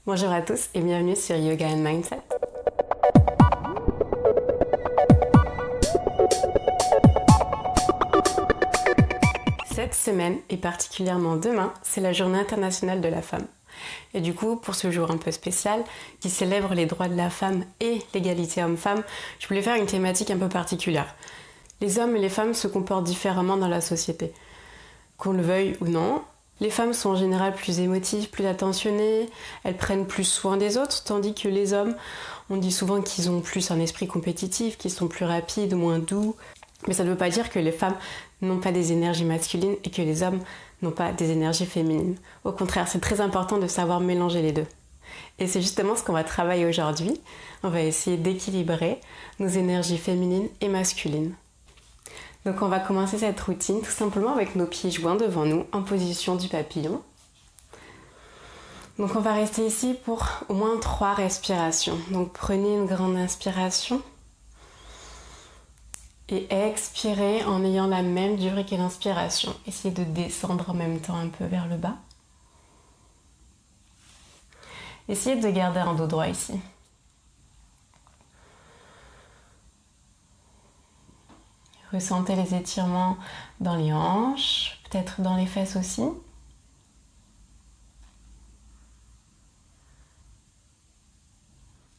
Bonjour à tous et bienvenue sur Yoga and Mindset. Cette semaine et particulièrement demain, c'est la Journée internationale de la femme. Et du coup, pour ce jour un peu spécial, qui célèbre les droits de la femme et l'égalité homme-femme, je voulais faire une thématique un peu particulière. Les hommes et les femmes se comportent différemment dans la société. Qu'on le veuille ou non, les femmes sont en général plus émotives, plus attentionnées, elles prennent plus soin des autres, tandis que les hommes, on dit souvent qu'ils ont plus un esprit compétitif, qu'ils sont plus rapides, moins doux. Mais ça ne veut pas dire que les femmes n'ont pas des énergies masculines et que les hommes n'ont pas des énergies féminines. Au contraire, c'est très important de savoir mélanger les deux. Et c'est justement ce qu'on va travailler aujourd'hui. On va essayer d'équilibrer nos énergies féminines et masculines. Donc on va commencer cette routine tout simplement avec nos pieds joints devant nous en position du papillon. Donc on va rester ici pour au moins 3 respirations. Donc prenez une grande inspiration et expirez en ayant la même durée que l'inspiration. Essayez de descendre en même temps un peu vers le bas. Essayez de garder un dos droit ici. Ressentez les étirements dans les hanches, peut-être dans les fesses aussi.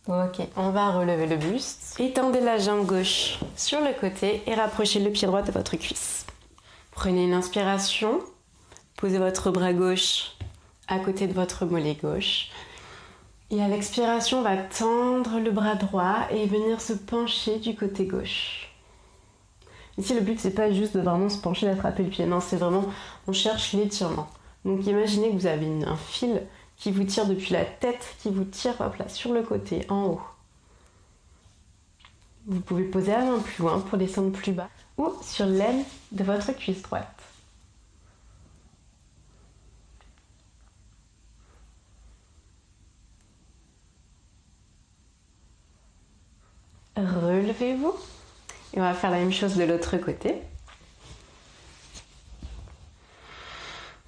Ok, on va relever le buste. Étendez la jambe gauche sur le côté et rapprochez le pied droit de votre cuisse. Prenez une inspiration, posez votre bras gauche à côté de votre mollet gauche. Et à l'expiration, on va tendre le bras droit et venir se pencher du côté gauche. Ici, le but, c'est pas juste de vraiment se pencher, d'attraper le pied. Non, c'est vraiment, on cherche l'étirement. Donc, imaginez que vous avez un fil qui vous tire depuis la tête, qui vous tire, hop là, sur le côté, en haut. Vous pouvez poser la main plus loin pour descendre plus bas ou sur l'aile de votre cuisse droite. Relevez-vous. Et on va faire la même chose de l'autre côté.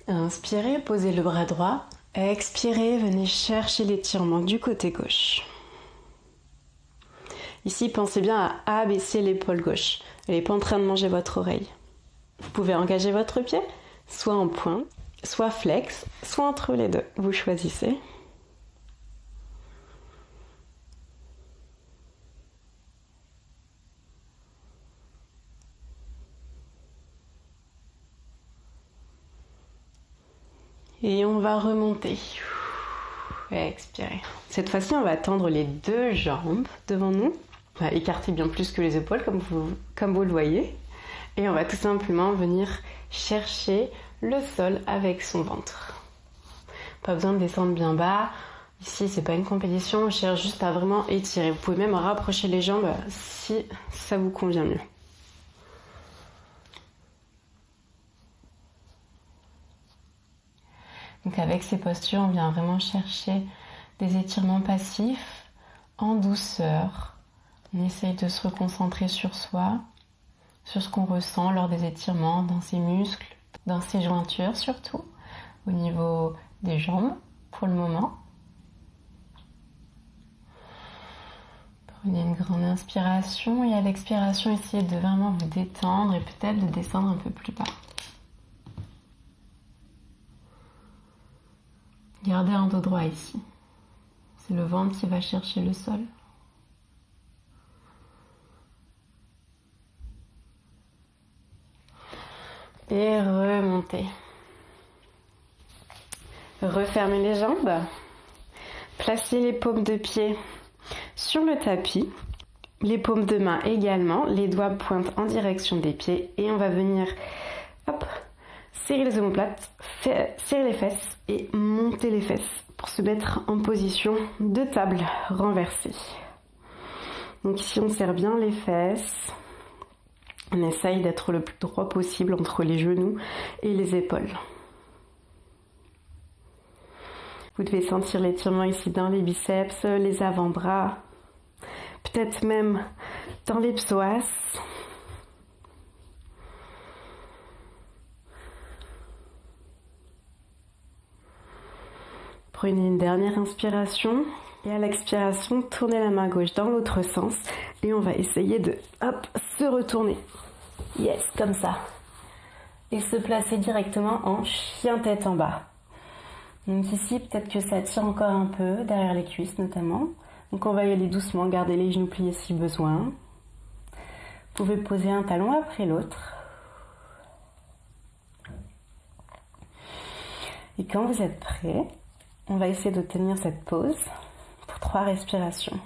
Inspirez, posez le bras droit. Expirez, venez chercher l'étirement du côté gauche. Ici, pensez bien à abaisser l'épaule gauche. Elle n'est pas en train de manger votre oreille. Vous pouvez engager votre pied, soit en pointe, soit flex, soit entre les deux. Vous choisissez. Et on va remonter. Expirer. Cette fois-ci, on va tendre les 2 jambes devant nous. On va écarter bien plus que les épaules, comme vous le voyez. Et on va tout simplement venir chercher le sol avec son ventre. Pas besoin de descendre bien bas. Ici, c'est pas une compétition. On cherche juste à vraiment étirer. Vous pouvez même rapprocher les jambes si ça vous convient mieux. Donc avec ces postures, on vient vraiment chercher des étirements passifs en douceur. On essaye de se reconcentrer sur soi, sur ce qu'on ressent lors des étirements, dans ses muscles, dans ses jointures surtout, au niveau des jambes pour le moment. Prenez une grande inspiration et à l'expiration, essayez de vraiment vous détendre et peut-être de descendre un peu plus bas. Gardez un dos droit ici. C'est le ventre qui va chercher le sol. Et remontez. Refermez les jambes. Placez les paumes de pied sur le tapis. Les paumes de main également. Les doigts pointent en direction des pieds. Et on va venir serrer les omoplates, serrer les fesses et monter les fesses pour se mettre en position de table renversée. Donc ici on serre bien les fesses, on essaye d'être le plus droit possible entre les genoux et les épaules. Vous devez sentir l'étirement ici dans les biceps, les avant-bras, peut-être même dans les psoas. Prenez une dernière inspiration et à l'expiration, tournez la main gauche dans l'autre sens et on va essayer de se retourner. Yes, comme ça. Et se placer directement en chien tête en bas. Donc ici, peut-être que ça tire encore un peu, derrière les cuisses notamment. Donc on va y aller doucement, garder les genoux pliés si besoin. Vous pouvez poser un talon après l'autre. Et quand vous êtes prêt, on va essayer de tenir cette pause pour 3 respirations.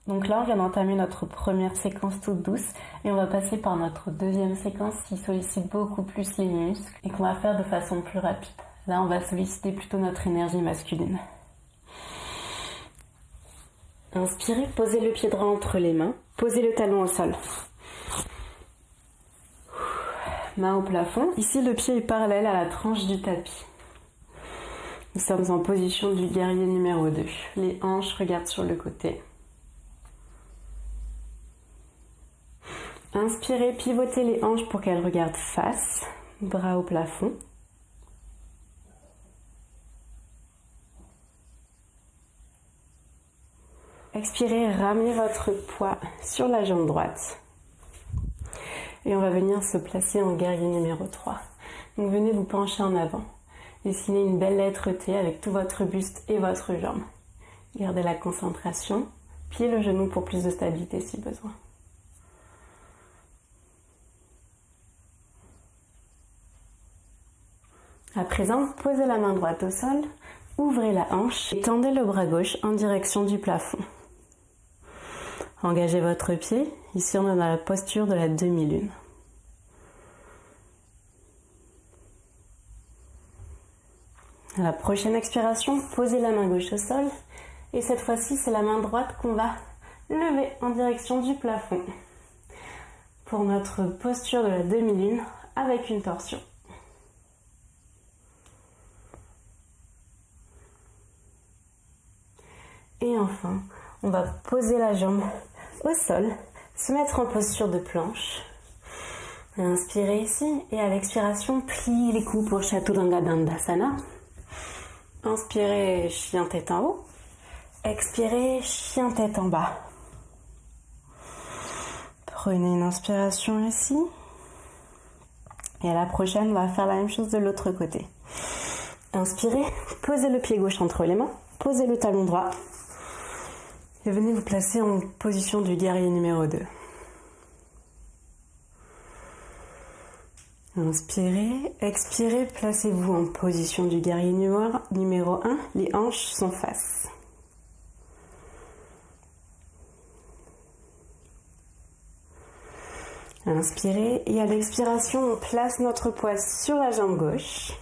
Donc là, on vient d'entamer notre première séquence toute douce et on va passer par notre deuxième séquence qui sollicite beaucoup plus les muscles et qu'on va faire de façon plus rapide. Là, on va solliciter plutôt notre énergie masculine. Inspirez, posez le pied droit entre les mains, posez le talon au sol. Main au plafond. Ici, le pied est parallèle à la tranche du tapis. Nous sommes en position du guerrier numéro 2. Les hanches regardent sur le côté. Inspirez, pivotez les hanches pour qu'elles regardent face, bras au plafond. Expirez, ramenez votre poids sur la jambe droite. Et on va venir se placer en guerrier numéro 3. Donc venez vous pencher en avant. Dessinez une belle lettre T avec tout votre buste et votre jambe. Gardez la concentration. Pliez le genou pour plus de stabilité si besoin. À présent, posez la main droite au sol, ouvrez la hanche et tendez le bras gauche en direction du plafond. Engagez votre pied, ici on est dans la posture de la demi-lune. À la prochaine expiration, posez la main gauche au sol et cette fois-ci c'est la main droite qu'on va lever en direction du plafond pour notre posture de la demi-lune avec une torsion. Et enfin, on va poser la jambe au sol, se mettre en posture de planche. Inspirez ici et à l'expiration, pliez les coudes pour Chaturanga Dandasana. Inspirez, chien tête en haut. Expirez, chien tête en bas. Prenez une inspiration ici. Et à la prochaine, on va faire la même chose de l'autre côté. Inspirez, posez le pied gauche entre les mains, posez le talon droit. Et venez vous placer en position du guerrier numéro 2. Inspirez, expirez, placez-vous en position du guerrier numéro 1. Les hanches sont face. Inspirez et à l'expiration, on place notre poids sur la jambe gauche.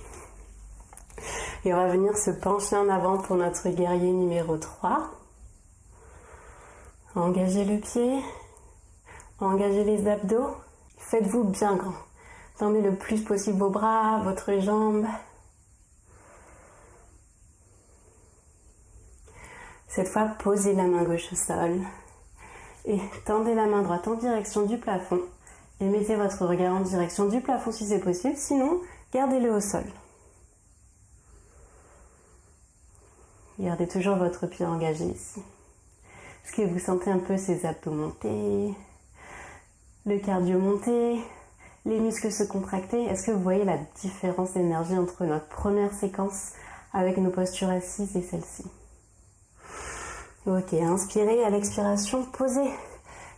Et on va venir se pencher en avant pour notre guerrier numéro 3. Engagez le pied, engagez les abdos, faites-vous bien grand. Tendez le plus possible vos bras, votre jambe. Cette fois, posez la main gauche au sol et tendez la main droite en direction du plafond et mettez votre regard en direction du plafond si c'est possible, sinon gardez-le au sol. Gardez toujours votre pied engagé ici. Est-ce que vous sentez un peu ces abdos monter, le cardio monter, les muscles se contracter? Est-ce que vous voyez la différence d'énergie entre notre première séquence avec nos postures assises et celle-ci? Ok, inspirez, à l'expiration, posez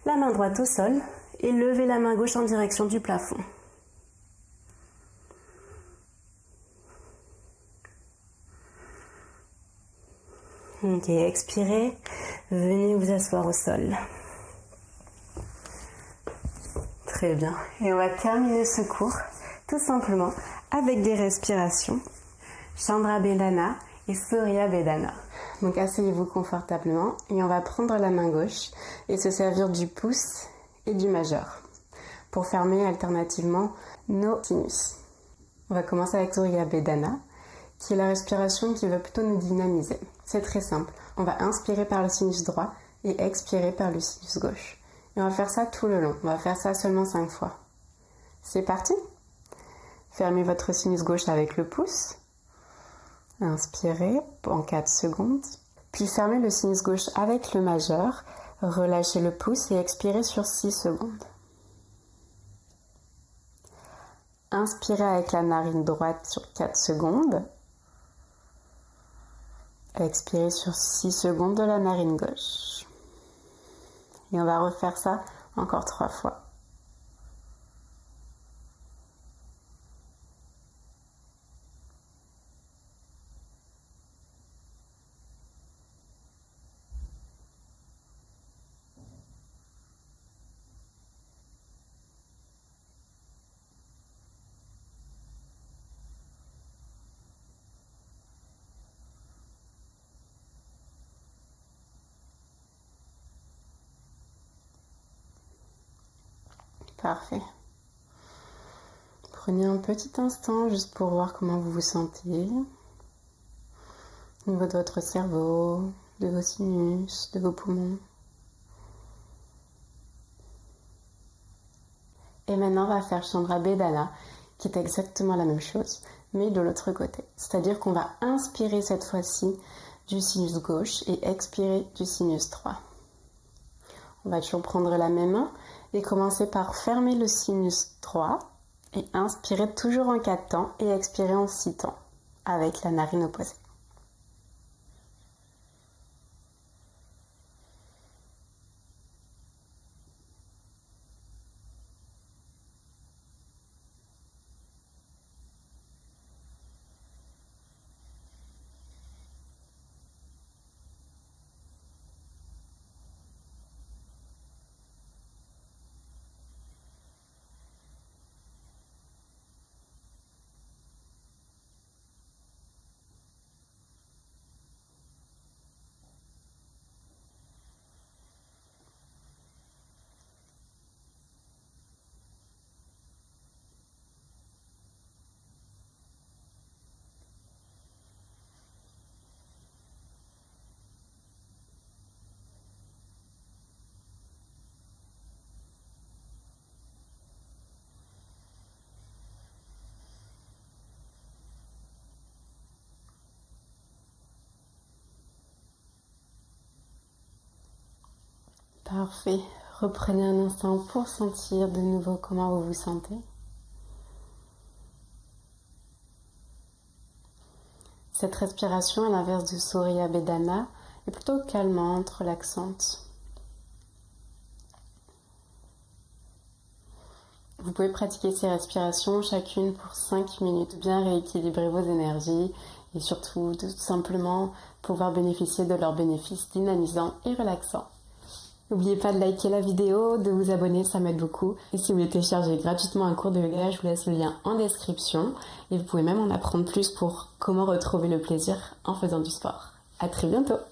la main droite au sol et levez la main gauche en direction du plafond. Ok, expirez, venez vous asseoir au sol. Très bien. Et on va terminer ce cours tout simplement avec des respirations Chandra Bedana et Surya Bedana. Donc asseyez-vous confortablement et on va prendre la main gauche et se servir du pouce et du majeur pour fermer alternativement nos sinus. On va commencer avec Surya Bedana qui est la respiration qui va plutôt nous dynamiser. C'est très simple. On va inspirer par le sinus droit et expirer par le sinus gauche. Et on va faire ça tout le long. On va faire ça seulement 5 fois. C'est parti. Fermez votre sinus gauche avec le pouce. Inspirez en 4 secondes. Puis fermez le sinus gauche avec le majeur. Relâchez le pouce et expirez sur 6 secondes. Inspirez avec la narine droite sur 4 secondes. Expirez sur 6 secondes de la narine gauche. Et on va refaire ça encore 3 fois. Parfait. Prenez un petit instant juste pour voir comment vous vous sentez. Au niveau de votre cerveau, de vos sinus, de vos poumons. Et maintenant, on va faire Chandra Bedana, qui est exactement la même chose, mais de l'autre côté. C'est-à-dire qu'on va inspirer cette fois-ci du sinus gauche et expirer du sinus droit. On va toujours prendre la même main et commencer par fermer le sinus droit et inspirer toujours en 4 temps et expirer en 6 temps avec la narine opposée. Parfait. Reprenez un instant pour sentir de nouveau comment vous vous sentez. Cette respiration, à l'inverse du Surya Bedana, est plutôt calmante, relaxante. Vous pouvez pratiquer ces respirations chacune pour 5 minutes, bien rééquilibrer vos énergies et surtout tout simplement pouvoir bénéficier de leurs bénéfices dynamisants et relaxants. N'oubliez pas de liker la vidéo, de vous abonner, ça m'aide beaucoup. Et si vous voulez télécharger gratuitement un cours de yoga, je vous laisse le lien en description. Et vous pouvez même en apprendre plus pour comment retrouver le plaisir en faisant du sport. À très bientôt!